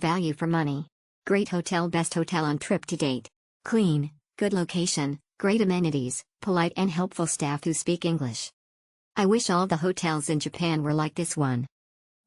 Value for money. Great hotel, best hotel on trip to date. Clean, good location, great amenities, polite and helpful staff who speak English. I wish all the hotels in Japan were like this one.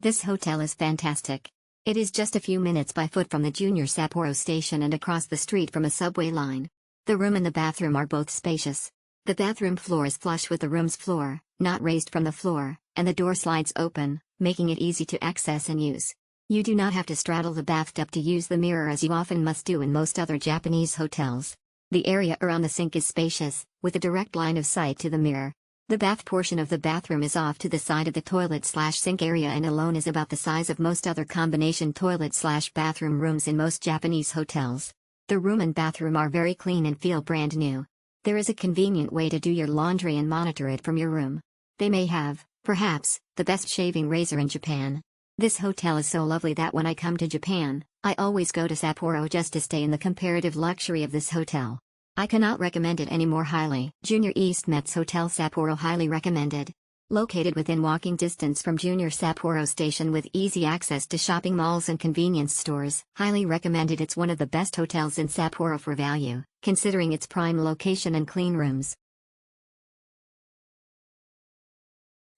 This hotel is fantastic. It is just a few minutes by foot from the Junior Sapporo station and across the street from a subway line. The room and the bathroom are both spacious. The bathroom floor is flush with the room's floor, not raised from the floor, and the door slides open, making it easy to access and use. You do not have to straddle the bathtub to use the mirror as you often must do in most other Japanese hotels. The area around the sink is spacious, with a direct line of sight to the mirror. The bath portion of the bathroom is off to the side of the toilet/sink area and alone is about the size of most other combination toilet/bathroom rooms in most Japanese hotels. The room and bathroom are very clean and feel brand new. There is a convenient way to do your laundry and monitor it from your room. They may have, perhaps, the best shaving razor in Japan. This hotel is so lovely that when I come to Japan, I always go to Sapporo just to stay in the comparative luxury of this hotel. I cannot recommend it any more highly. JR-EAST METS Hotel Sapporo, highly recommended. Located within walking distance from Junior Sapporo Station with easy access to shopping malls and convenience stores. Highly recommended. It's one of the best hotels in Sapporo for value, considering its prime location and clean rooms.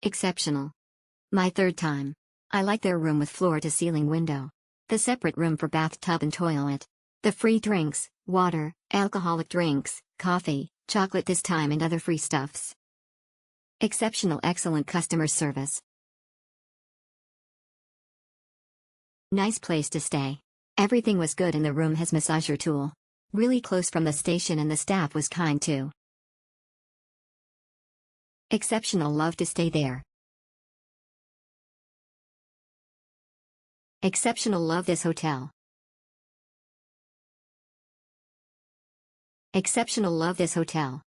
Exceptional. My third time. I like their room with floor-to-ceiling window. The separate room for bathtub and toilet. The free drinks, water, alcoholic drinks, coffee, chocolate this time and other free stuffs. Exceptional, excellent customer service. Nice place to stay. Everything was good and the room has massager tool. Really close from the station and the staff was kind too. Exceptional, love to stay there. Exceptional, love this hotel. Exceptional, love this hotel.